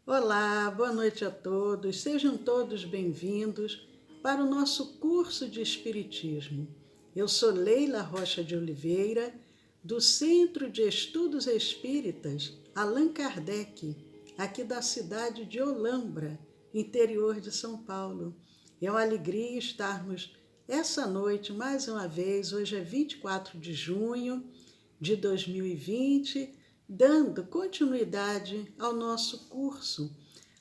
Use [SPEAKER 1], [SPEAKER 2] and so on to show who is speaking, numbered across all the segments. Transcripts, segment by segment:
[SPEAKER 1] Olá, boa noite a todos. Sejam todos bem-vindos para o nosso curso de Espiritismo. Eu sou Leila Rocha de Oliveira, do Centro de Estudos Espíritas Allan Kardec, aqui da cidade de Olambra, interior de São Paulo. É uma alegria estarmos essa noite, mais uma vez, hoje é 24 de junho de 2020, dando continuidade ao nosso curso.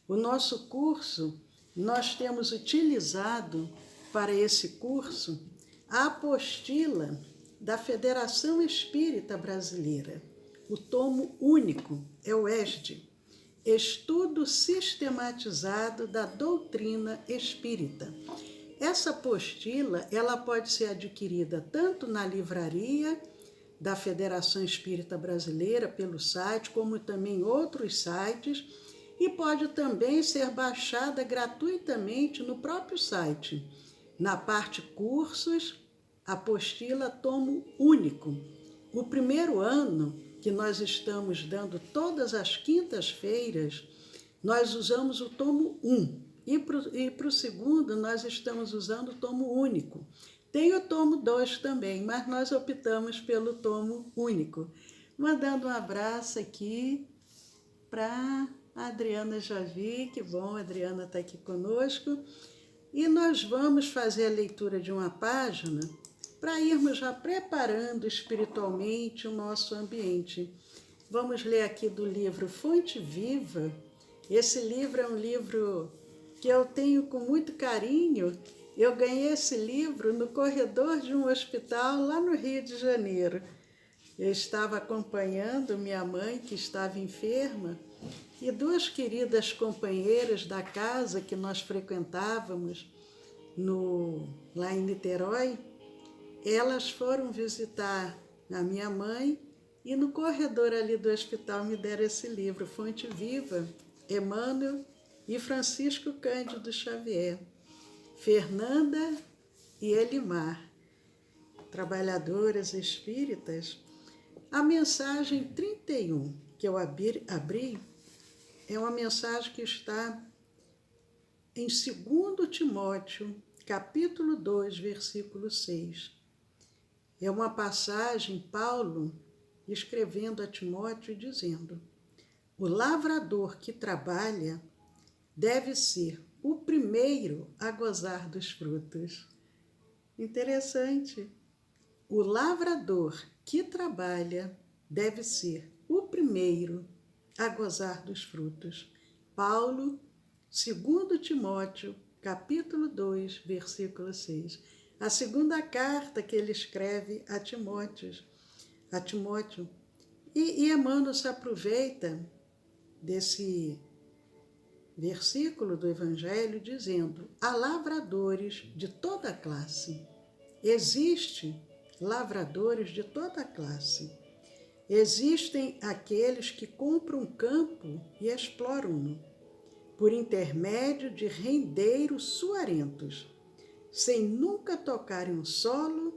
[SPEAKER 1] O nosso curso, nós temos utilizado para esse curso a apostila da Federação Espírita Brasileira, o tomo único, é o ESD, Estudo Sistematizado da Doutrina Espírita. Essa apostila, ela pode ser adquirida tanto na livraria da Federação Espírita Brasileira pelo site, como também outros sites, e pode também ser baixada gratuitamente no próprio site. Na parte cursos, apostila tomo único. O primeiro ano que nós estamos dando todas as quintas-feiras, nós usamos o tomo 1. E para o segundo, nós estamos usando o tomo único. Tem o tomo 2 também, mas nós optamos pelo tomo único. Mandando um abraço aqui para a Adriana Javi, que bom, a Adriana está aqui conosco. E nós vamos fazer a leitura de uma página para irmos já preparando espiritualmente o nosso ambiente. Vamos ler aqui do livro Fonte Viva. Esse livro é um livro que eu tenho com muito carinho. Eu ganhei esse livro no corredor de um hospital lá no Rio de Janeiro. Eu estava acompanhando minha mãe, que estava enferma, e duas queridas companheiras da casa que nós frequentávamos lá em Niterói, elas foram visitar a minha mãe e no corredor ali do hospital me deram esse livro, Fonte Viva, Emmanuel e Francisco Cândido Xavier, Fernanda e Elimar, trabalhadoras espíritas. A mensagem 31 que eu abri é uma mensagem que está em 2 Timóteo, capítulo 2, versículo 6. É uma passagem, Paulo escrevendo a Timóteo e dizendo: o lavrador que trabalha deve ser o primeiro a gozar dos frutos. Interessante. O lavrador que trabalha deve ser o primeiro a gozar dos frutos. Paulo, 2 Timóteo, capítulo 2, versículo 6. A segunda carta que ele escreve a Timóteo. E Emmanuel se aproveita desse versículo do Evangelho dizendo: há lavradores de toda classe. Existe lavradores de toda classe. Existem aqueles que compram um campo e exploram-no, por intermédio de rendeiros suarentos, sem nunca tocarem um solo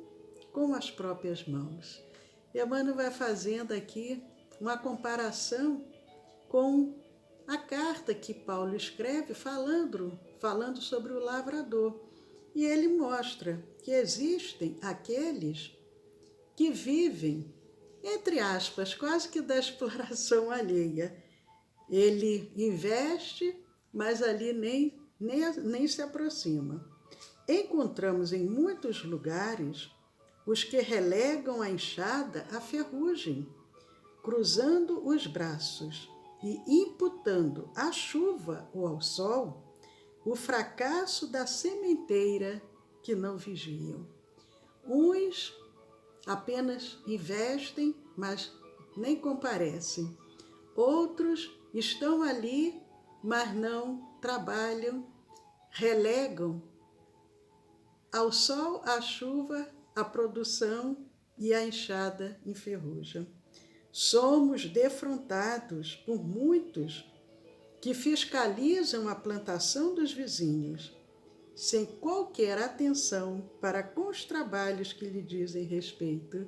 [SPEAKER 1] com as próprias mãos. Emmanuel vai fazendo aqui uma comparação com a carta que Paulo escreve falando sobre o lavrador. E ele mostra que existem aqueles que vivem, entre aspas, quase que da exploração alheia. Ele investe, mas ali nem se aproxima. Encontramos em muitos lugares os que relegam a enxada à ferrugem, cruzando os braços e imputando à chuva ou ao sol o fracasso da sementeira que não vigiam. Uns apenas investem, mas nem comparecem. Outros estão ali, mas não trabalham, relegam ao sol, à chuva, a produção e a enxada enferruja. Somos defrontados por muitos que fiscalizam a plantação dos vizinhos, sem qualquer atenção para com os trabalhos que lhe dizem respeito.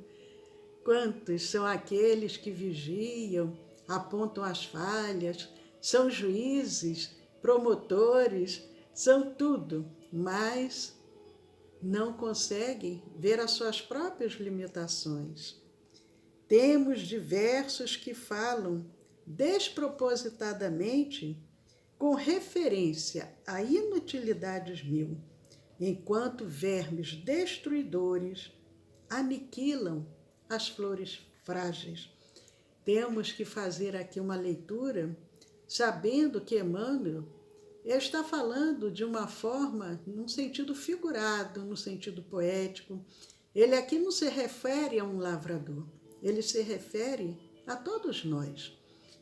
[SPEAKER 1] Quantos são aqueles que vigiam, apontam as falhas, são juízes, promotores, são tudo, mas não conseguem ver as suas próprias limitações. Temos diversos que falam despropositadamente com referência a inutilidades mil, enquanto vermes destruidores aniquilam as flores frágeis. Temos que fazer aqui uma leitura sabendo que Emmanuel está falando de uma forma, num sentido figurado, no sentido poético. Ele aqui não se refere a um lavrador, ele se refere a todos nós,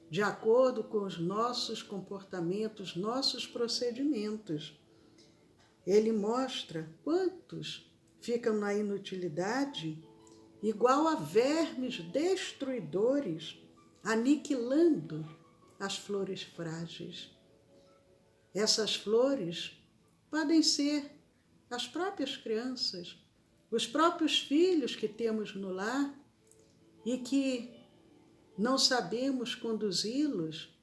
[SPEAKER 1] de acordo com os nossos comportamentos, nossos procedimentos. Ele mostra quantos ficam na inutilidade, igual a vermes destruidores, aniquilando as flores frágeis. Essas flores podem ser as próprias crianças, os próprios filhos que temos no lar e que não sabemos conduzi-los,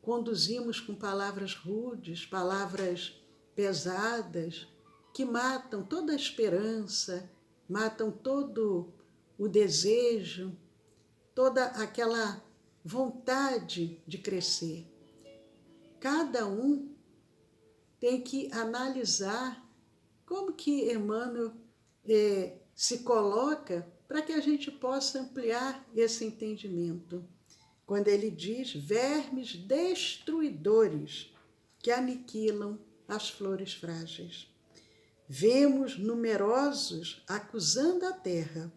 [SPEAKER 1] conduzimos com palavras rudes, palavras pesadas, que matam toda a esperança, matam todo o desejo, toda aquela vontade de crescer. Cada um tem que analisar como que Emmanuel se coloca para que a gente possa ampliar esse entendimento. Quando ele diz vermes destruidores que aniquilam as flores frágeis. Vemos numerosos acusando a terra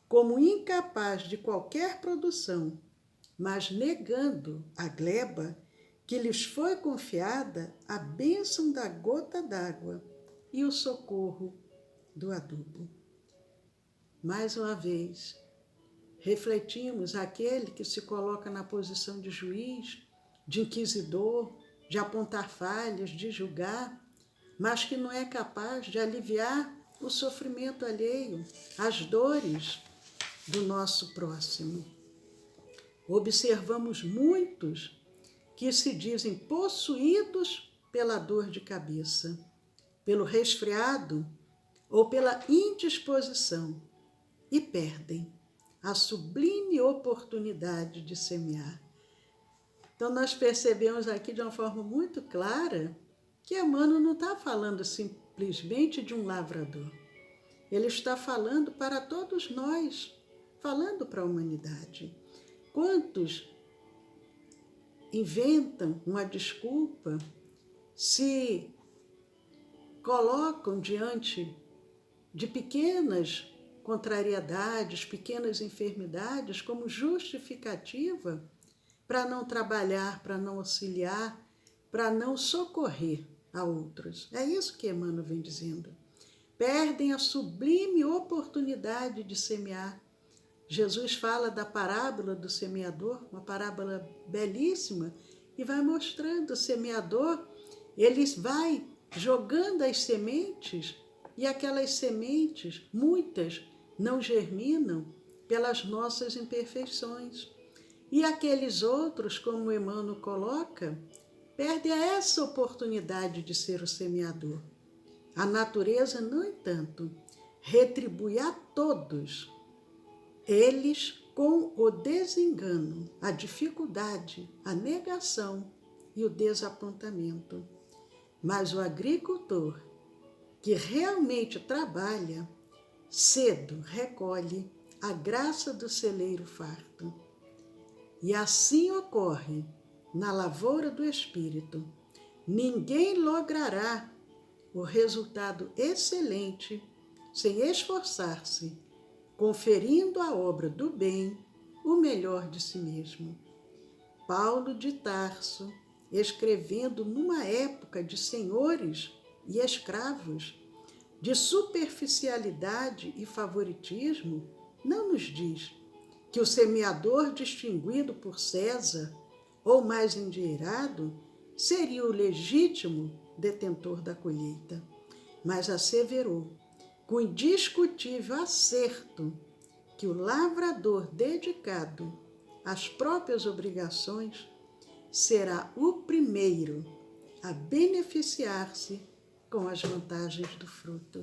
[SPEAKER 1] como incapaz de qualquer produção, mas negando a gleba que lhes foi confiada a bênção da gota d'água e o socorro do adubo. Mais uma vez, refletimos aquele que se coloca na posição de juiz, de inquisidor, de apontar falhas, de julgar, mas que não é capaz de aliviar o sofrimento alheio, as dores do nosso próximo. Observamos muitos que se dizem possuídos pela dor de cabeça, pelo resfriado ou pela indisposição e perdem a sublime oportunidade de semear. Então nós percebemos aqui de uma forma muito clara que Emmanuel não está falando simplesmente de um lavrador. Ele está falando para todos nós, falando para a humanidade. Quantos inventam uma desculpa, se colocam diante de pequenas contrariedades, pequenas enfermidades como justificativa para não trabalhar, para não auxiliar, para não socorrer a outros. É isso que Emmanuel vem dizendo. Perdem a sublime oportunidade de semear. Jesus fala da parábola do semeador, uma parábola belíssima, e vai mostrando o semeador, ele vai jogando as sementes, e aquelas sementes, muitas, não germinam pelas nossas imperfeições. E aqueles outros, como Emmanuel coloca, perdem essa oportunidade de ser o semeador. A natureza, no entanto, retribui a todos eles com o desengano, a dificuldade, a negação e o desapontamento. Mas o agricultor que realmente trabalha, cedo recolhe a graça do celeiro farto. E assim ocorre na lavoura do Espírito. Ninguém logrará o resultado excelente sem esforçar-se, conferindo à obra do bem o melhor de si mesmo. Paulo de Tarso, escrevendo numa época de senhores e escravos, de superficialidade e favoritismo, não nos diz que o semeador distinguido por César, ou mais endinheirado, seria o legítimo detentor da colheita, mas asseverou, com indiscutível acerto, que o lavrador dedicado às próprias obrigações será o primeiro a beneficiar-se com as vantagens do fruto.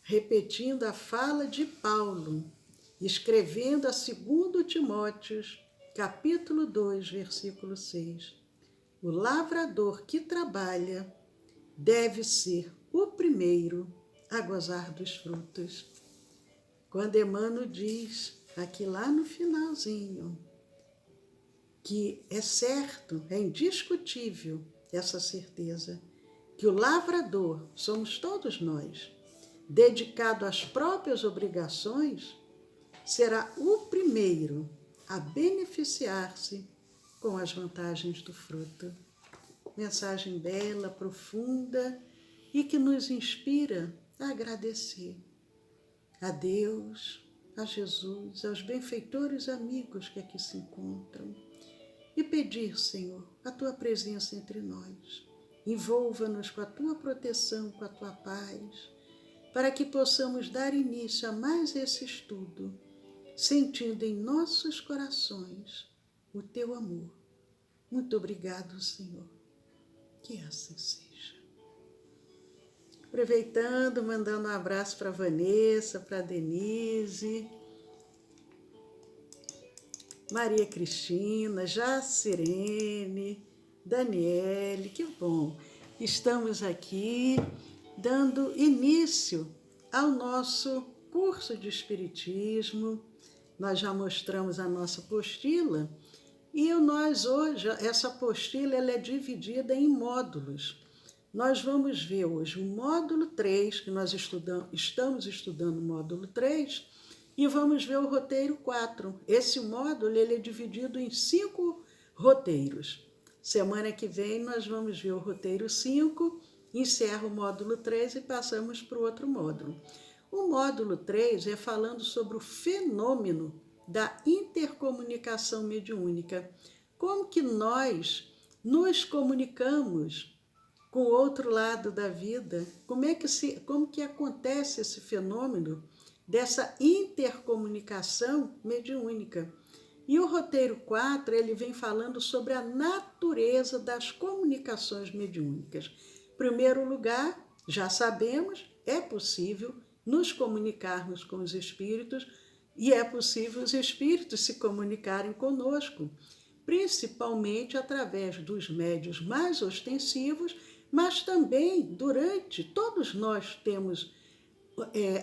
[SPEAKER 1] Repetindo a fala de Paulo, escrevendo a 2 Timóteo, capítulo 2, versículo 6. O lavrador que trabalha deve ser o primeiro a gozar dos frutos. Quando Emmanuel diz, aqui lá no finalzinho, que é certo, é indiscutível essa certeza, que o lavrador somos todos nós, dedicado às próprias obrigações, será o primeiro a beneficiar-se com as vantagens do fruto. Mensagem bela, profunda e que nos inspira a agradecer a Deus, a Jesus, aos benfeitores amigos que aqui se encontram e pedir, Senhor, a Tua presença entre nós. Envolva-nos com a Tua proteção, com a Tua paz, para que possamos dar início a mais esse estudo, sentindo em nossos corações o Teu amor. Muito obrigado, Senhor. Que assim seja. Aproveitando, mandando um abraço para a Vanessa, para a Denise, Maria Cristina, Jacirene, Daniele, que bom. Estamos aqui dando início ao nosso curso de Espiritismo. Nós já mostramos a nossa apostila e nós hoje, essa apostila ela é dividida em módulos. Nós vamos ver hoje o módulo 3, que nós estamos estudando o módulo 3, e vamos ver o roteiro 4. Esse módulo ele é dividido em 5 roteiros. Semana que vem nós vamos ver o roteiro 5, encerra o módulo 3 e passamos para o outro módulo. O módulo 3 é falando sobre o fenômeno da intercomunicação mediúnica. Como que nós nos comunicamos com o outro lado da vida? Como que acontece esse fenômeno dessa intercomunicação mediúnica? E o roteiro 4, ele vem falando sobre a natureza das comunicações mediúnicas. Em primeiro lugar, já sabemos, é possível nos comunicarmos com os espíritos e é possível os espíritos se comunicarem conosco, principalmente através dos médios mais ostensivos, mas também todos nós temos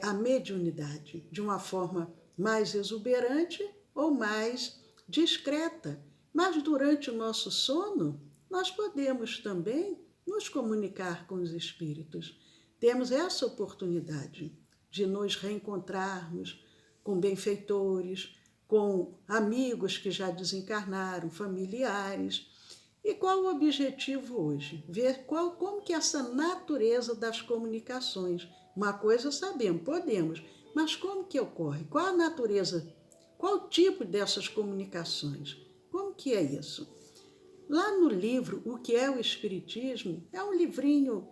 [SPEAKER 1] a mediunidade de uma forma mais exuberante ou mais discreta. Mas durante o nosso sono, nós podemos também nos comunicar com os espíritos. Temos essa oportunidade de nos reencontrarmos com benfeitores, com amigos que já desencarnaram, familiares. E qual o objetivo hoje? Ver como que essa natureza das comunicações. Uma coisa sabemos, podemos, mas como que ocorre? Qual a natureza, qual o tipo dessas comunicações? Como que é isso? Lá no livro O que é o Espiritismo, é um livrinho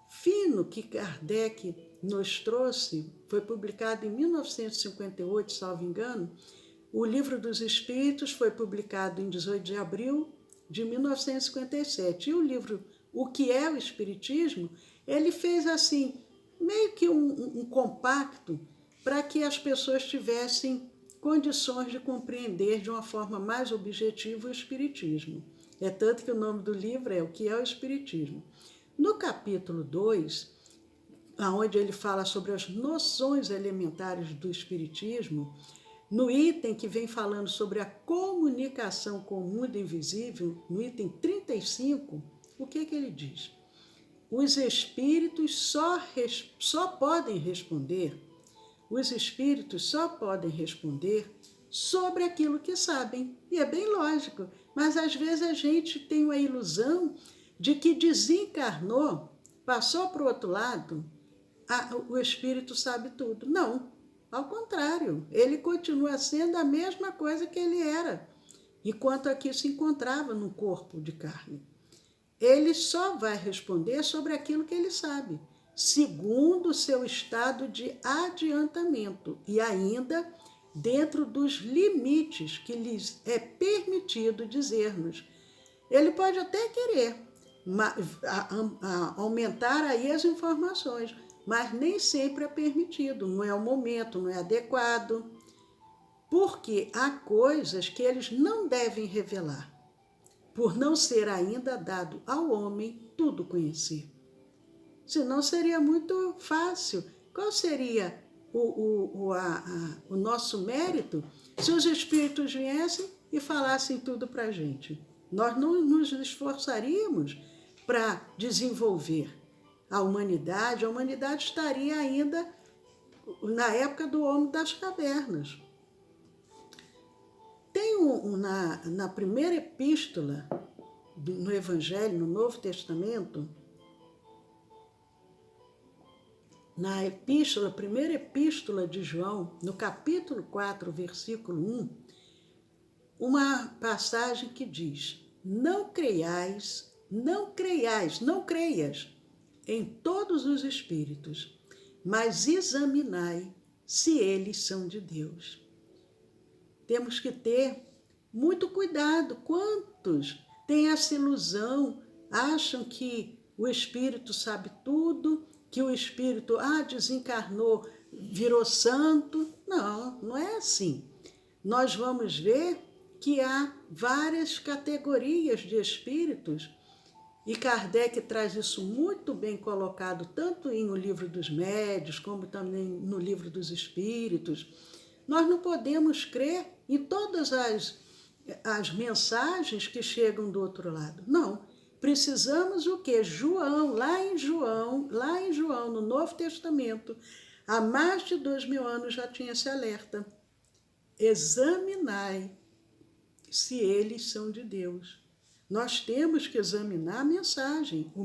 [SPEAKER 1] fino que Kardec nos trouxe, foi publicado em 1958, salvo engano. O Livro dos Espíritos foi publicado em 18 de abril de 1957. E o livro O que é o Espiritismo, ele fez assim, meio que um compacto para que as pessoas tivessem condições de compreender de uma forma mais objetiva o Espiritismo. É tanto que o nome do livro é O que é o Espiritismo. No capítulo 2, onde ele fala sobre as noções elementares do Espiritismo, no item que vem falando sobre a comunicação com o mundo invisível, no item 35, o que ele diz? Os espíritos só podem responder, sobre aquilo que sabem. E é bem lógico, mas às vezes a gente tem uma ilusão de que desencarnou, passou para o outro lado, o espírito sabe tudo. Não, ao contrário, ele continua sendo a mesma coisa que ele era, enquanto aqui se encontrava num corpo de carne. Ele só vai responder sobre aquilo que ele sabe, segundo o seu estado de adiantamento e ainda dentro dos limites que lhes é permitido dizer-nos. Ele pode até querer aumentar aí as informações, mas nem sempre é permitido, não é o momento, não é adequado, porque há coisas que eles não devem revelar, por não ser ainda dado ao homem tudo conhecer. Senão seria muito fácil. Qual seria o nosso mérito se os espíritos viessem e falassem tudo para a gente? Nós não nos esforçaríamos para desenvolver a humanidade estaria ainda na época do homem das cavernas. Tem na primeira epístola no Evangelho, no Novo Testamento, na epístola, primeira epístola de João, no capítulo 4, versículo 1, uma passagem que diz: não creias em todos os espíritos, mas examinai se eles são de Deus. Temos que ter muito cuidado. Quantos têm essa ilusão, acham que o espírito sabe tudo, que o espírito desencarnou, virou santo? Não, não é assim. Nós vamos ver que há várias categorias de espíritos, e Kardec traz isso muito bem colocado, tanto no Livro dos Médiuns, como também no Livro dos Espíritos. Nós não podemos crer em todas as mensagens que chegam do outro lado. Não. Precisamos o quê? Lá em João, no Novo Testamento, há mais de 2000 anos já tinha esse alerta. Examinai se eles são de Deus. Nós temos que examinar a mensagem. O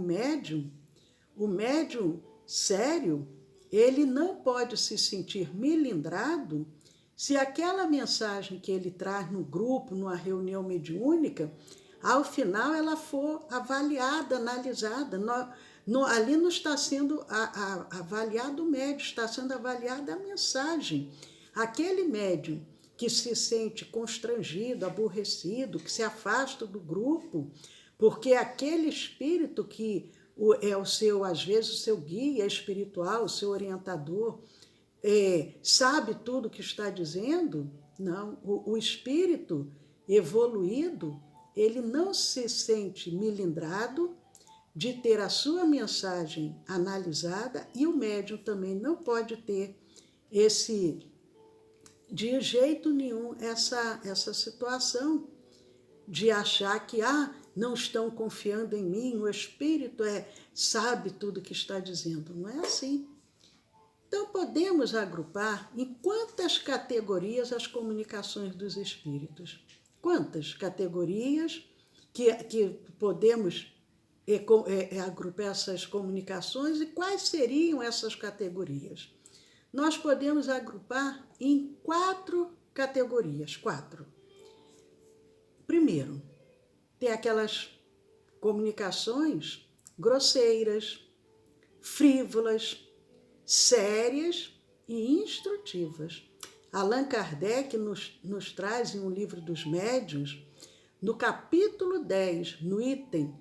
[SPEAKER 1] médium sério, ele não pode se sentir melindrado se aquela mensagem que ele traz no grupo, numa reunião mediúnica, ao final ela for avaliada, analisada. Ali não está sendo avaliado o médium, está sendo avaliada a mensagem. Aquele médium que se sente constrangido, aborrecido, que se afasta do grupo, porque aquele espírito que é o seu, às vezes, o seu guia espiritual, o seu orientador, sabe tudo o que está dizendo? Não, o espírito evoluído, ele não se sente melindrado de ter a sua mensagem analisada, e o médium também não pode ter de jeito nenhum essa situação de achar que não estão confiando em mim, o espírito sabe tudo o que está dizendo. Não é assim. Então, podemos agrupar em quantas categorias as comunicações dos espíritos? Quantas categorias que podemos agrupar essas comunicações, e quais seriam essas categorias? Nós podemos agrupar em 4 categorias. 4. Primeiro, tem aquelas comunicações grosseiras, frívolas, sérias e instrutivas. Allan Kardec nos traz em um Livro dos Médiuns, no capítulo 10, no item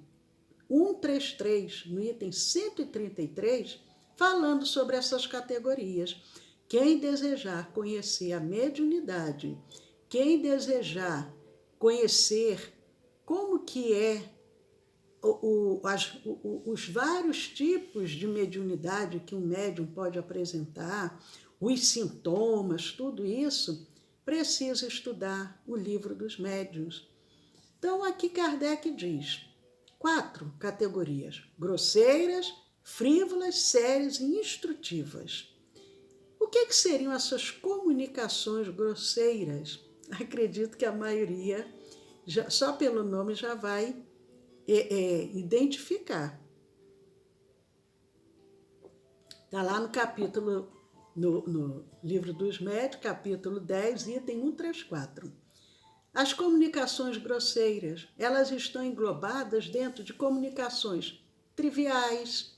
[SPEAKER 1] 133, no item 133, falando sobre essas categorias. Quem desejar conhecer a mediunidade, quem desejar conhecer como que os vários tipos de mediunidade que um médium pode apresentar, os sintomas, tudo isso, precisa estudar o Livro dos Médiuns. Então, aqui Kardec diz 4 categorias: grosseiras, frívolas, sérias e instrutivas. O que seriam essas comunicações grosseiras? Acredito que a maioria, só pelo nome, já vai identificar. Está lá no capítulo, no Livro dos Médiuns, capítulo 10, item 134. As comunicações grosseiras, elas estão englobadas dentro de comunicações triviais,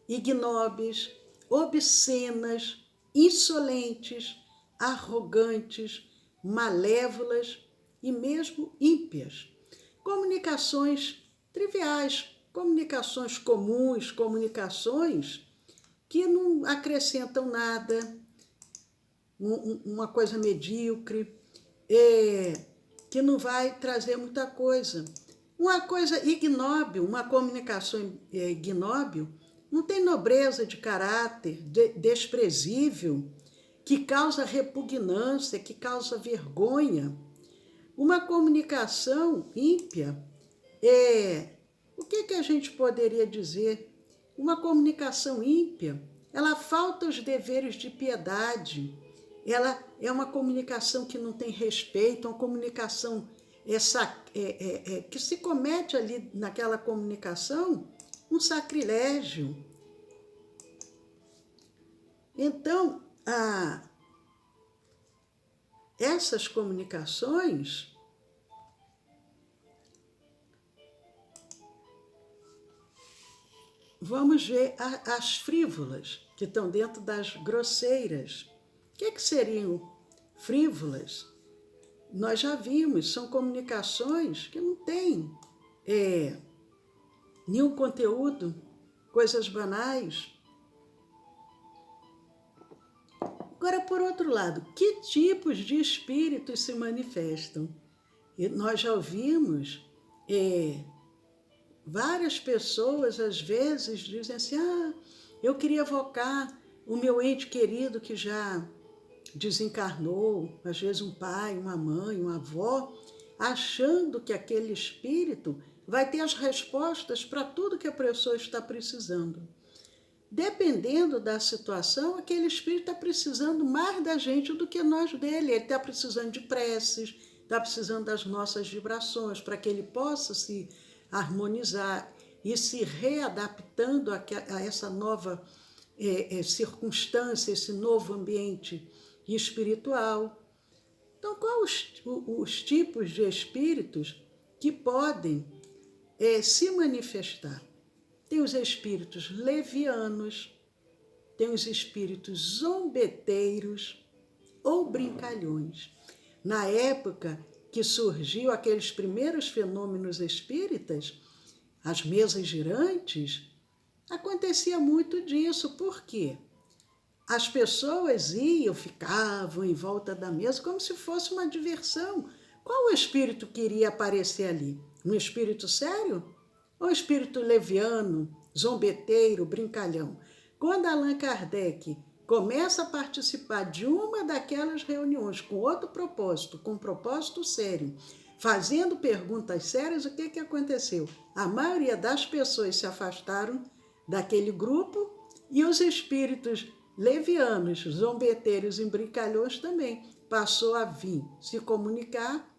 [SPEAKER 1] ignóbeis, obscenas, insolentes, arrogantes, malévolas e mesmo ímpias. Comunicações triviais, comunicações comuns, comunicações que não acrescentam nada, uma coisa medíocre, que não vai trazer muita coisa. Uma coisa ignóbil, uma comunicação ignóbil, não tem nobreza de caráter, desprezível, que causa repugnância, que causa vergonha. Uma comunicação ímpia, o que a gente poderia dizer? Uma comunicação ímpia, ela falta os deveres de piedade, ela é uma comunicação que não tem respeito, uma comunicação que se comete ali naquela comunicação um sacrilégio. Então, essas comunicações vamos ver as frívolas, que estão dentro das grosseiras. O que seriam frívolas? Nós já vimos, são comunicações que não têm nenhum conteúdo, coisas banais. Agora, por outro lado, que tipos de espíritos se manifestam? E nós já ouvimos várias pessoas, às vezes, dizem assim, eu queria evocar o meu ente querido que já desencarnou, às vezes um pai, uma mãe, uma avó, achando que aquele espírito vai ter as respostas para tudo que a pessoa está precisando. Dependendo da situação, aquele espírito está precisando mais da gente do que nós dele. Ele está precisando de preces, está precisando das nossas vibrações, para que ele possa se harmonizar e se readaptando a essa nova circunstância, esse novo ambiente espiritual. Então, quais os tipos de espíritos que podem se manifestar? Tem os espíritos levianos, tem os espíritos zombeteiros ou brincalhões. Na época que surgiu aqueles primeiros fenômenos espíritas, as mesas girantes, acontecia muito disso. Por quê? As pessoas ficavam em volta da mesa como se fosse uma diversão. Qual o espírito que iria aparecer ali? Um espírito sério? Ou um espírito leviano, zombeteiro, brincalhão? Quando Allan Kardec começa a participar de uma daquelas reuniões com outro propósito, com um propósito sério, fazendo perguntas sérias, o que aconteceu? A maioria das pessoas se afastaram daquele grupo e os espíritos levianos, zombeteiros e brincalhões também passou a vir se comunicar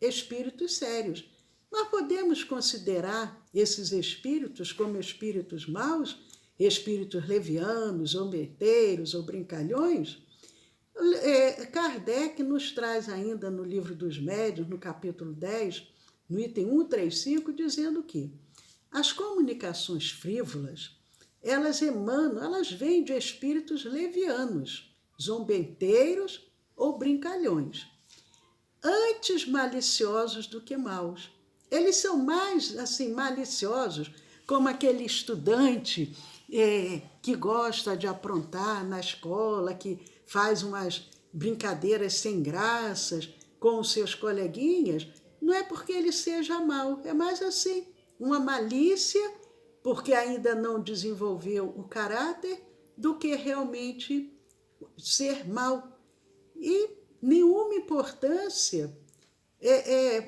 [SPEAKER 1] espíritos sérios. Nós podemos considerar esses espíritos como espíritos maus, espíritos levianos, zombeteiros ou brincalhões? Kardec nos traz ainda no Livro dos Médiuns, no capítulo 10, no item 135, dizendo que as comunicações frívolas, elas emanam, elas vêm de espíritos levianos, zombeteiros ou brincalhões, antes maliciosos do que maus. Eles são mais assim maliciosos, como aquele estudante que gosta de aprontar na escola, que faz umas brincadeiras sem graças com os seus coleguinhas. Não é porque ele seja mau, é mais assim, uma malícia, porque ainda não desenvolveu o caráter, do que realmente ser mau. E nenhuma importância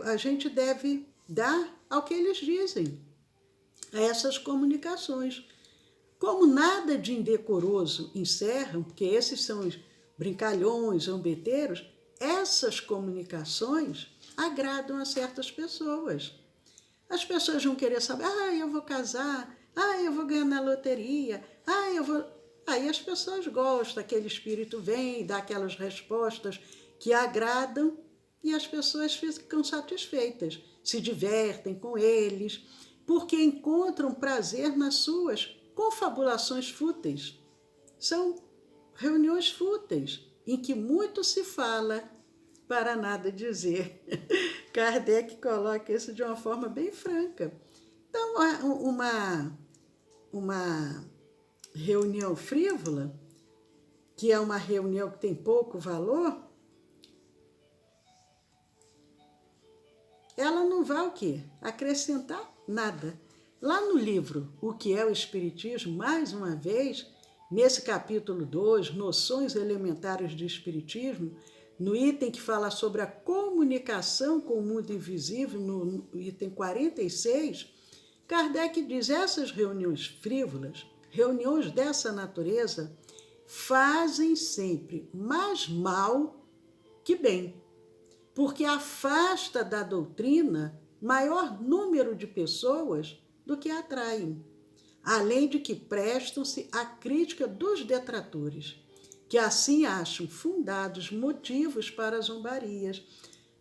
[SPEAKER 1] a gente deve dar ao que eles dizem, a essas comunicações. Como nada de indecoroso encerram, porque esses são os brincalhões, zombeteiros, essas comunicações agradam a certas pessoas. As pessoas vão querer saber, eu vou casar, eu vou ganhar na loteria, eu vou... Aí as pessoas gostam, aquele espírito vem, dá aquelas respostas que agradam e as pessoas ficam satisfeitas, se divertem com eles, porque encontram prazer nas suas confabulações fúteis. São reuniões fúteis, em que muito se fala para nada dizer. Kardec coloca isso de uma forma bem franca. Então, uma reunião frívola, que é uma reunião que tem pouco valor, ela não vai o quê? Acrescentar nada. Lá no livro O que é o Espiritismo, mais uma vez, nesse capítulo 2, Noções Elementares do Espiritismo, no item que fala sobre a comunicação com o mundo invisível, no item 46, Kardec diz: essas reuniões frívolas, reuniões dessa natureza, fazem sempre mais mal que bem, porque afasta da doutrina maior número de pessoas do que atraem, além de que prestam-se à crítica dos detratores, que assim acham fundados motivos para zombarias.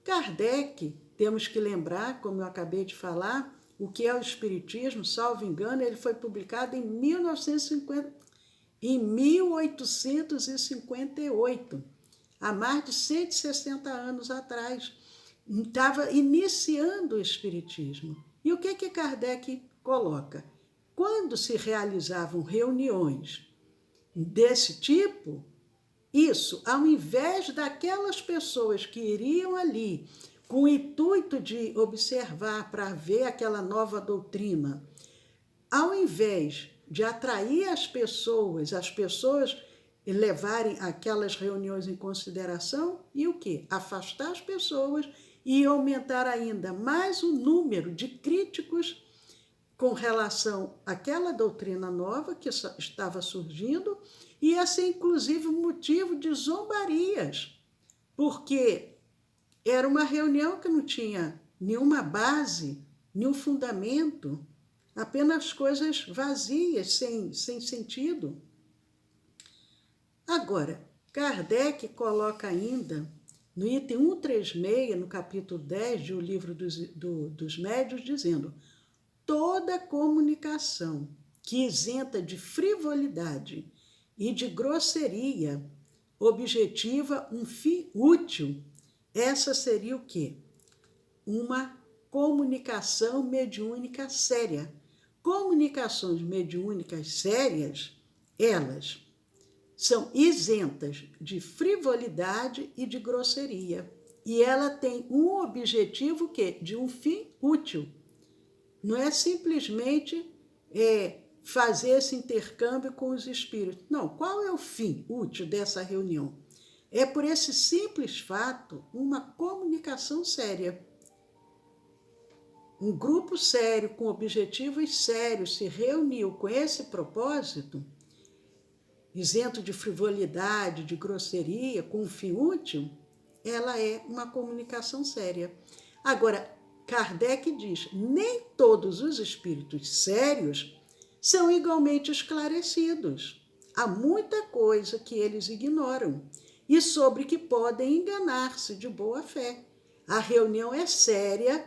[SPEAKER 1] Kardec, temos que lembrar, como eu acabei de falar, o que é o Espiritismo, salvo engano, ele foi publicado em 1858, há mais de 160 anos atrás. Estava iniciando o Espiritismo. E o que Kardec coloca? Quando se realizavam reuniões desse tipo, isso, ao invés daquelas pessoas que iriam ali com o intuito de observar para ver aquela nova doutrina, ao invés de atrair as pessoas levarem aquelas reuniões em consideração, e o quê? Afastar as pessoas e aumentar ainda mais o número de críticos com relação àquela doutrina nova que estava surgindo, e ia ser inclusive motivo de zombarias, porque era uma reunião que não tinha nenhuma base, nenhum fundamento, apenas coisas vazias, sem sentido. Agora, Kardec coloca ainda, no item 136, no capítulo 10 do Livro dos Médiuns, dizendo: toda comunicação que isenta de frivolidade e de grosseria objetiva um fim útil, essa seria o quê? Uma comunicação mediúnica séria. Comunicações mediúnicas sérias, elas são isentas de frivolidade e de grosseria. E ela tem um objetivo o quê? De um fim útil. Não é simplesmente fazer esse intercâmbio com os espíritos. Não, qual é o fim útil dessa reunião? É por esse simples fato, uma comunicação séria. Um grupo sério, com objetivos sérios, se reuniu com esse propósito, isento de frivolidade, de grosseria, com um fim útil, ela é uma comunicação séria. Agora, Kardec diz: nem todos os espíritos sérios são igualmente esclarecidos. Há muita coisa que eles ignoram e sobre que podem enganar-se de boa fé. A reunião é séria,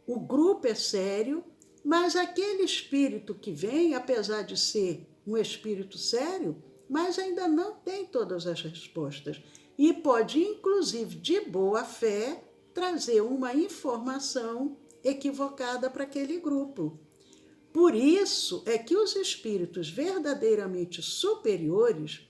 [SPEAKER 1] o grupo é sério, mas aquele espírito que vem, apesar de ser um espírito sério, mas ainda não tem todas as respostas e pode, inclusive, de boa fé, trazer uma informação equivocada para aquele grupo. Por isso é que os espíritos verdadeiramente superiores,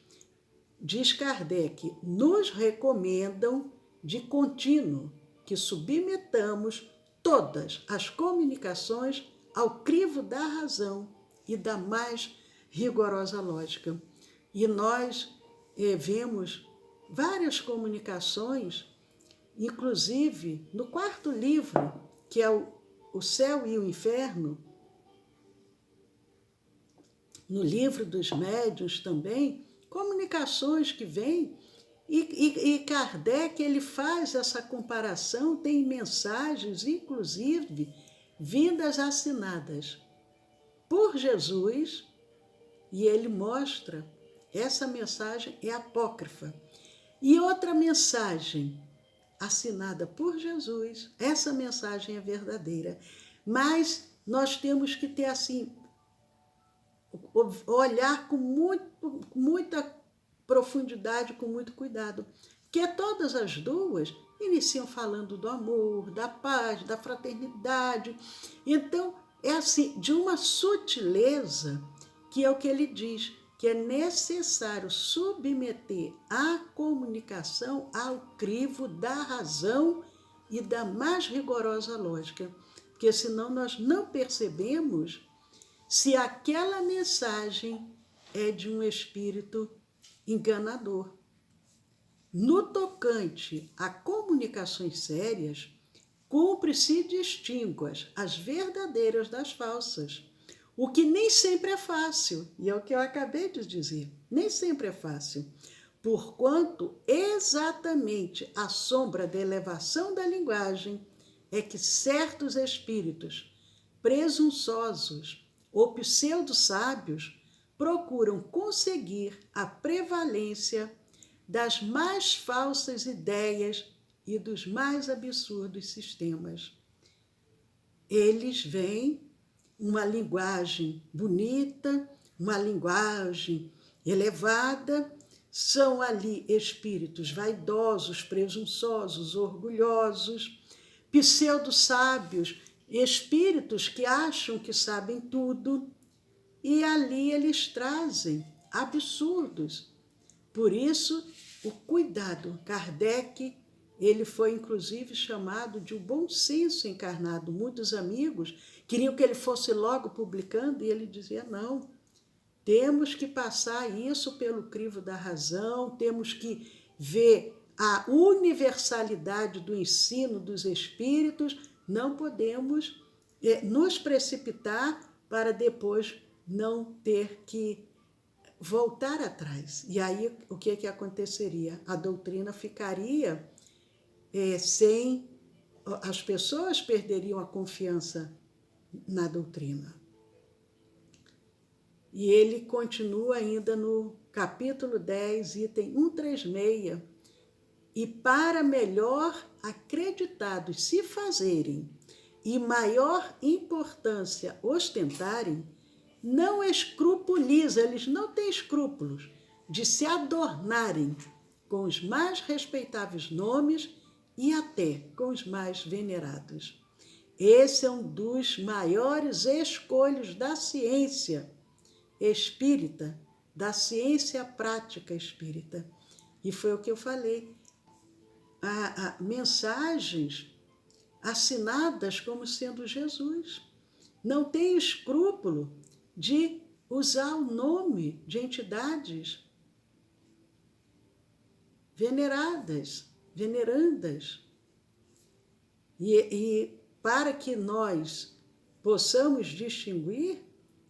[SPEAKER 1] diz Kardec, nos recomendam de contínuo que submetamos todas as comunicações ao crivo da razão e da mais rigorosa lógica. E nós vemos várias comunicações, inclusive no quarto livro, que é o Céu e o Inferno, no Livro dos Médiuns também, comunicações que vêm, e Kardec ele faz essa comparação, tem mensagens, inclusive, vindas assinadas por Jesus, e ele mostra, essa mensagem é apócrifa. E outra mensagem assinada por Jesus, essa mensagem é verdadeira. Mas nós temos que ter assim, olhar com muita profundidade com muito cuidado. Porque todas as duas iniciam falando do amor, da paz, da fraternidade. Então, é assim, de uma sutileza, que é o que ele diz, que é necessário submeter a comunicação ao crivo da razão e da mais rigorosa lógica, porque senão nós não percebemos se aquela mensagem é de um espírito enganador. No tocante a comunicações sérias, cumpre-se distinguir as verdadeiras das falsas, o que nem sempre é fácil, e é o que eu acabei de dizer, nem sempre é fácil, porquanto exatamente à sombra da elevação da linguagem é que certos espíritos presunçosos ou pseudo-sábios procuram conseguir a prevalência das mais falsas ideias e dos mais absurdos sistemas. Eles veem uma linguagem bonita, uma linguagem elevada, são ali espíritos vaidosos, presunçosos, orgulhosos, pseudo-sábios, espíritos que acham que sabem tudo, e ali eles trazem absurdos. Por isso, o cuidado. Kardec, ele foi inclusive chamado de o bom senso encarnado. Muitos amigos queriam que ele fosse logo publicando, e ele dizia, não, temos que passar isso pelo crivo da razão, temos que ver a universalidade do ensino dos espíritos, não podemos nos precipitar para depois não ter que voltar atrás. E aí o que aconteceria? A doutrina ficaria sem... As pessoas perderiam a confiança na doutrina. E ele continua ainda no capítulo 10, item 136, e para melhor acreditados se fazerem e maior importância ostentarem, não escrupuliza, eles não têm escrúpulos de se adornarem com os mais respeitáveis nomes e até com os mais venerados. Esse é um dos maiores escolhos da ciência espírita, da ciência prática espírita. E foi o que eu falei. Mensagens assinadas como sendo Jesus. Não tem escrúpulo de usar o nome de entidades veneradas, venerandas. E para que nós possamos distinguir,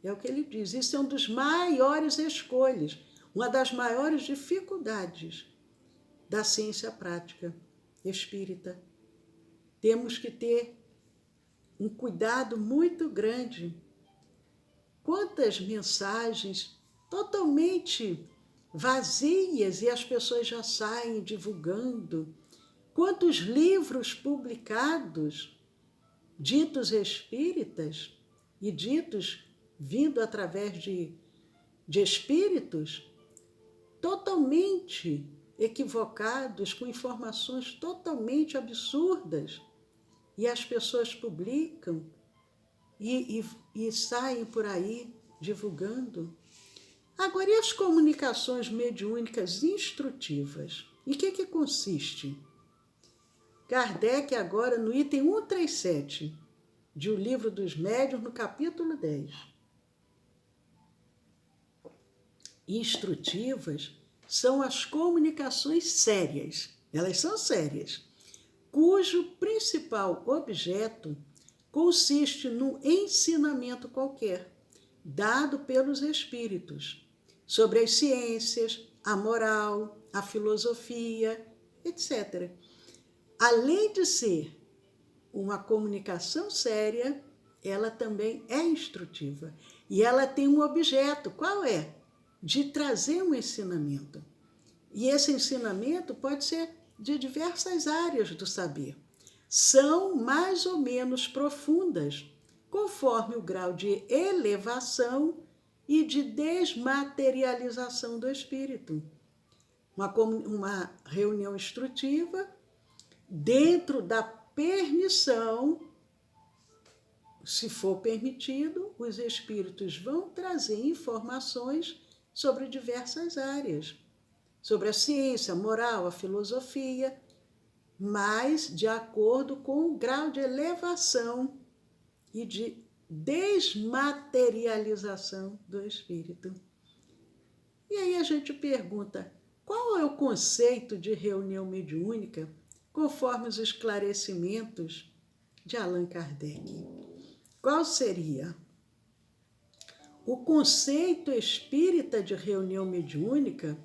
[SPEAKER 1] é o que ele diz, isso é um dos maiores escolhas, uma das maiores dificuldades da ciência prática espírita. Temos que ter um cuidado muito grande. Quantas mensagens totalmente vazias e as pessoas já saem divulgando. Quantos livros publicados, ditos espíritas e ditos vindo através de espíritos totalmente equivocados, com informações totalmente absurdas. E as pessoas publicam e saem por aí divulgando. Agora, e as comunicações mediúnicas instrutivas? Em que consiste? Kardec, agora, no item 137, de O Livro dos Médiuns, no capítulo 10. Instrutivas são as comunicações sérias, elas são sérias, cujo principal objeto consiste no ensinamento qualquer, dado pelos espíritos, sobre as ciências, a moral, a filosofia, etc. Além de ser uma comunicação séria, ela também é instrutiva. E ela tem um objeto, qual é? De trazer um ensinamento. E esse ensinamento pode ser de diversas áreas do saber. São mais ou menos profundas, conforme o grau de elevação e de desmaterialização do espírito. uma reunião instrutiva dentro da permissão. Se for permitido, os espíritos vão trazer informações sobre diversas áreas, sobre a ciência, a moral, a filosofia, mas de acordo com o grau de elevação e de desmaterialização do espírito. E aí a gente pergunta, qual é o conceito de reunião mediúnica conforme os esclarecimentos de Allan Kardec? Qual seria? O conceito espírita de reunião mediúnica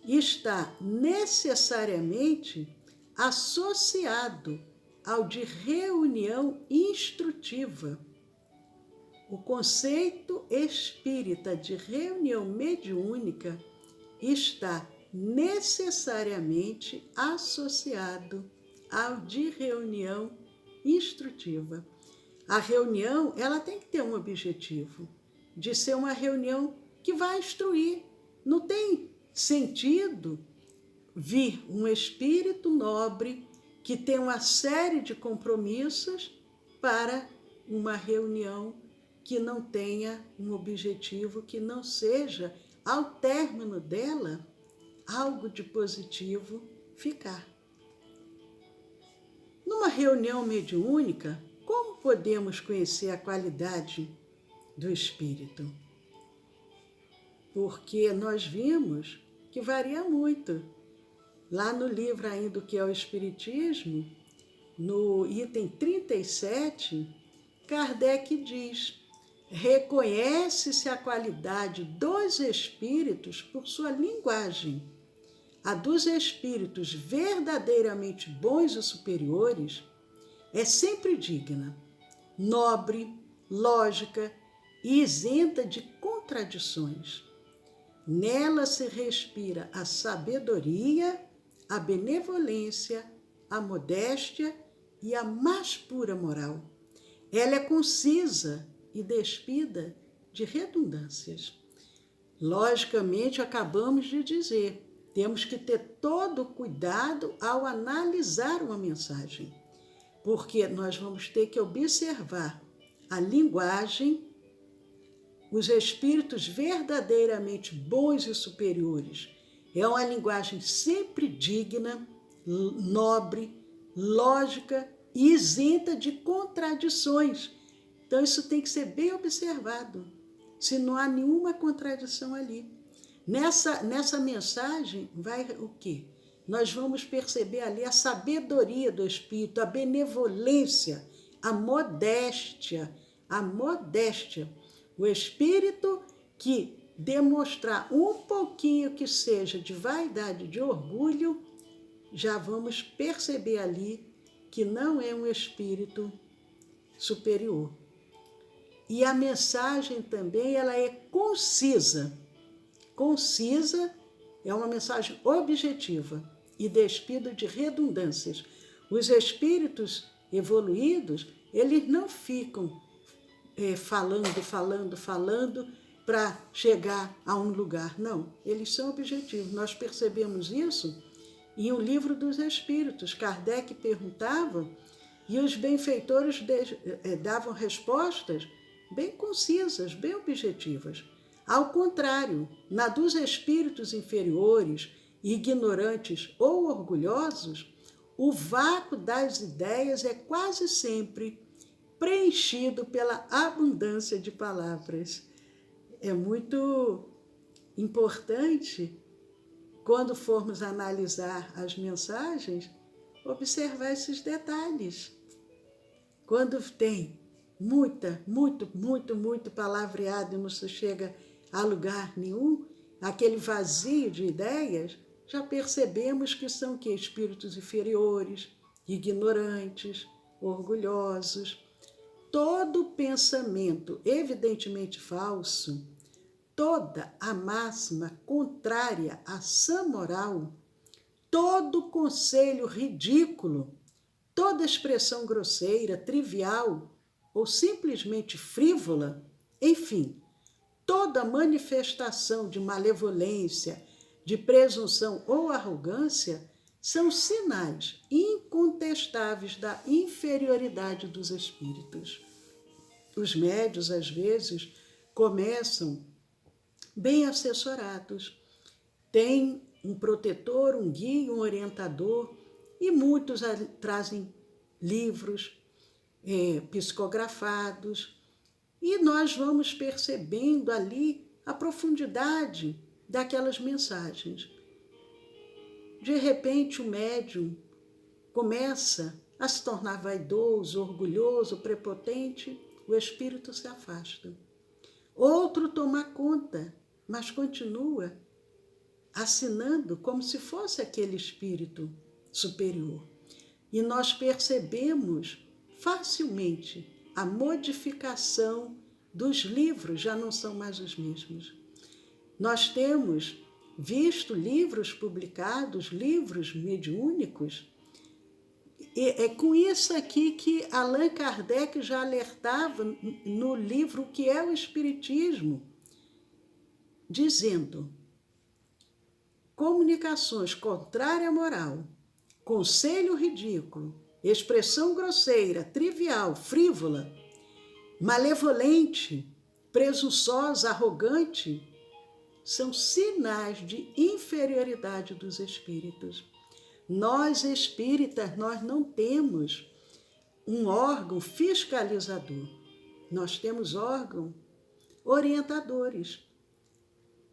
[SPEAKER 1] está necessariamente associado ao de reunião instrutiva. O conceito espírita de reunião mediúnica está necessariamente associado ao de reunião instrutiva. A reunião, ela tem que ter um objetivo, de ser uma reunião que vai instruir. Não tem sentido vir um espírito nobre que tem uma série de compromissos para uma reunião que não tenha um objetivo, que não seja, ao término dela, algo de positivo ficar. Numa reunião mediúnica, como podemos conhecer a qualidade do espírito? Porque nós vimos que varia muito. Lá no livro ainda, que é o Espiritismo, no item 37, Kardec diz: reconhece-se a qualidade dos espíritos por sua linguagem. A dos espíritos verdadeiramente bons e superiores é sempre digna, nobre, lógica e isenta de contradições. Nela se respira a sabedoria, a benevolência, a modéstia e a mais pura moral. Ela é concisa e despida de redundâncias. Logicamente, acabamos de dizer, temos que ter todo o cuidado ao analisar uma mensagem, porque nós vamos ter que observar a linguagem. Os espíritos verdadeiramente bons e superiores é uma linguagem sempre digna, nobre, lógica e isenta de contradições. Então isso tem que ser bem observado, se não há nenhuma contradição ali. Nessa mensagem vai o quê? Nós vamos perceber ali a sabedoria do espírito, a benevolência, a modéstia. O espírito que demonstrar um pouquinho que seja de vaidade, de orgulho, já vamos perceber ali que não é um espírito superior. E a mensagem também, ela é concisa. Concisa é uma mensagem objetiva e despida de redundâncias. Os espíritos evoluídos, eles não ficam falando para chegar a um lugar. Não, eles são objetivos. Nós percebemos isso em O Livro dos Espíritos. Kardec perguntava e os benfeitores davam respostas bem concisas, bem objetivas. Ao contrário, na dos espíritos inferiores, ignorantes ou orgulhosos, o vácuo das ideias é quase sempre preenchido pela abundância de palavras. É muito importante, quando formos analisar as mensagens, observar esses detalhes. Quando tem muito palavreado e não se chega a lugar nenhum, aquele vazio de ideias, já percebemos que são espíritos inferiores, ignorantes, orgulhosos. Todo pensamento evidentemente falso, toda a máxima contrária à sã moral, todo conselho ridículo, toda expressão grosseira, trivial ou simplesmente frívola, enfim, toda manifestação de malevolência, de presunção ou arrogância são sinais incontestáveis da inferioridade dos espíritos. Os médiuns, às vezes, começam bem assessorados, têm um protetor, um guia, um orientador, e muitos trazem livros psicografados, e nós vamos percebendo ali a profundidade daquelas mensagens. De repente, o médium começa a se tornar vaidoso, orgulhoso, prepotente, o espírito se afasta. Outro toma conta, mas continua assinando como se fosse aquele espírito superior. E nós percebemos facilmente a modificação dos livros, já não são mais os mesmos. Nós temos visto livros publicados, livros mediúnicos, e é com isso aqui que Allan Kardec já alertava no livro O que é o Espiritismo, dizendo: comunicações contrárias à moral, conselho ridículo, expressão grosseira, trivial, frívola, malevolente, presunçosa, arrogante, são sinais de inferioridade dos espíritos. Nós, espíritas, nós não temos um órgão fiscalizador. Nós temos órgãos orientadores.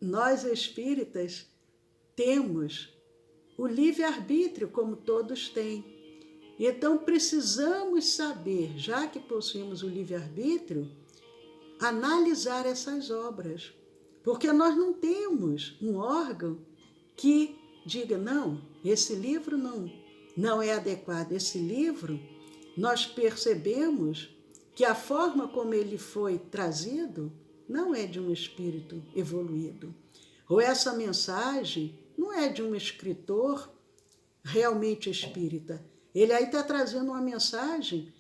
[SPEAKER 1] Nós, espíritas, temos o livre-arbítrio, como todos têm. Então, precisamos saber, já que possuímos o livre-arbítrio, analisar essas obras. Porque nós não temos um órgão que diga: não, esse livro não é adequado. Esse livro, nós percebemos que a forma como ele foi trazido não é de um espírito evoluído. Ou essa mensagem não é de um escritor realmente espírita. Ele aí está trazendo uma mensagem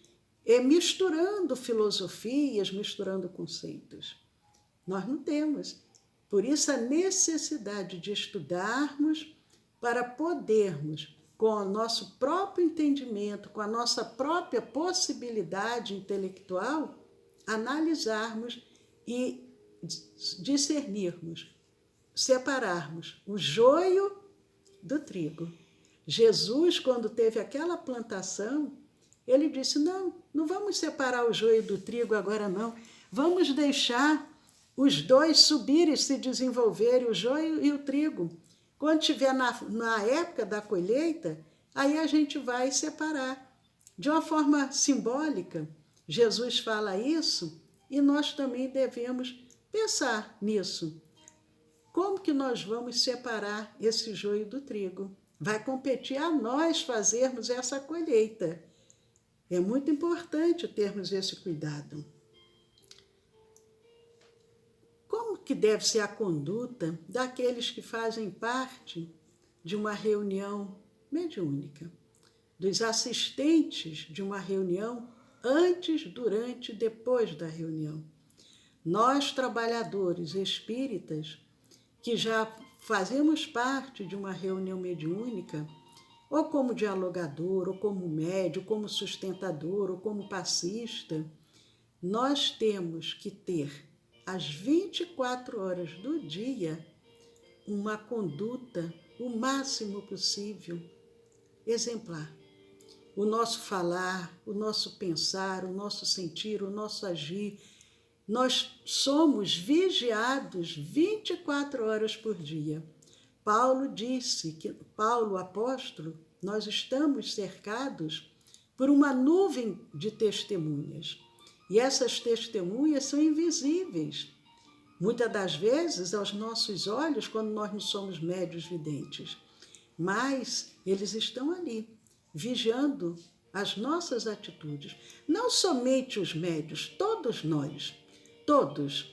[SPEAKER 1] misturando filosofias, misturando conceitos. Nós não temos. Por isso a necessidade de estudarmos para podermos, com o nosso próprio entendimento, com a nossa própria possibilidade intelectual, analisarmos e discernirmos, separarmos o joio do trigo. Jesus, quando teve aquela plantação, ele disse: não vamos separar o joio do trigo agora não, vamos deixar os dois subirem e se desenvolverem, o joio e o trigo. Quando estiver na época da colheita, aí a gente vai separar. De uma forma simbólica, Jesus fala isso e nós também devemos pensar nisso. Como que nós vamos separar esse joio do trigo? Vai competir a nós fazermos essa colheita. É muito importante termos esse cuidado. Como que deve ser a conduta daqueles que fazem parte de uma reunião mediúnica, dos assistentes de uma reunião antes, durante e depois da reunião? Nós, trabalhadores espíritas, que já fazemos parte de uma reunião mediúnica, ou como dialogador, ou como médium, como sustentador, ou como passista, nós temos que ter, às 24 horas do dia, uma conduta o máximo possível exemplar. O nosso falar, o nosso pensar, o nosso sentir, o nosso agir, nós somos vigiados 24 horas por dia. Paulo disse que, Paulo, apóstolo, nós estamos cercados por uma nuvem de testemunhas. E essas testemunhas são invisíveis. Muitas das vezes aos nossos olhos, quando nós não somos médios videntes. Mas eles estão ali, vigiando as nossas atitudes. Não somente os médios, todos nós, todos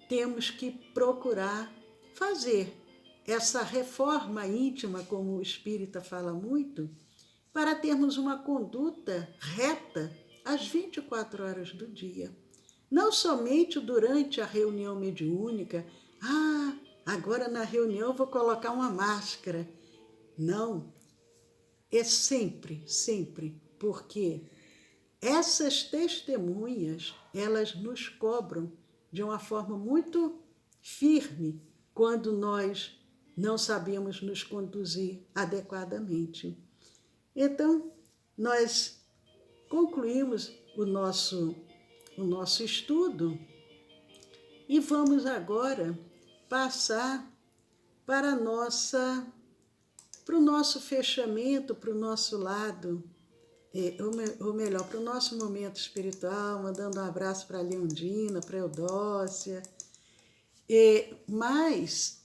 [SPEAKER 1] temos que procurar fazer essa reforma íntima, como o espírita fala muito, para termos uma conduta reta às 24 horas do dia. Não somente durante a reunião mediúnica, agora na reunião vou colocar uma máscara. Não, é sempre, sempre, porque essas testemunhas, elas nos cobram de uma forma muito firme quando nós não sabemos nos conduzir adequadamente. Então, nós concluímos o nosso estudo e vamos agora passar para o nosso fechamento, para o nosso lado, ou melhor, para o nosso momento espiritual, mandando um abraço para a Leondina, para a Eudócia. Mas,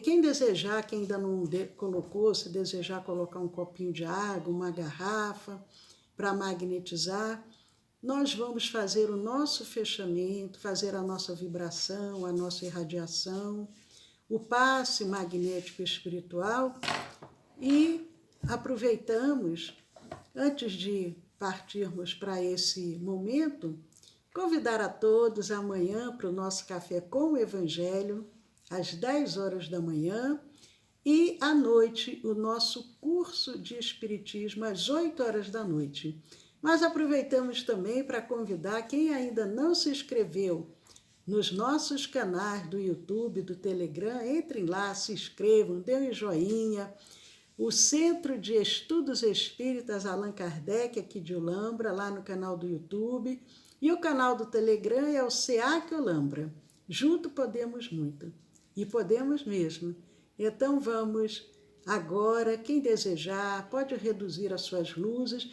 [SPEAKER 1] quem desejar, quem ainda não colocou, se desejar colocar um copinho de água, uma garrafa, para magnetizar, nós vamos fazer o nosso fechamento, fazer a nossa vibração, a nossa irradiação, o passe magnético espiritual e aproveitamos, antes de partirmos para esse momento, convidar a todos amanhã para o nosso Café com o Evangelho, às 10 horas da manhã, e à noite o nosso curso de Espiritismo, às 8 horas da noite. Mas aproveitamos também para convidar quem ainda não se inscreveu nos nossos canais do YouTube, do Telegram, entrem lá, se inscrevam, dêem um joinha. O Centro de Estudos Espíritas Allan Kardec, aqui de Olambra, lá no canal do YouTube. E o canal do Telegram é o SEAC Olambra. Junto podemos muito. E podemos mesmo. Então vamos agora, quem desejar, pode reduzir as suas luzes,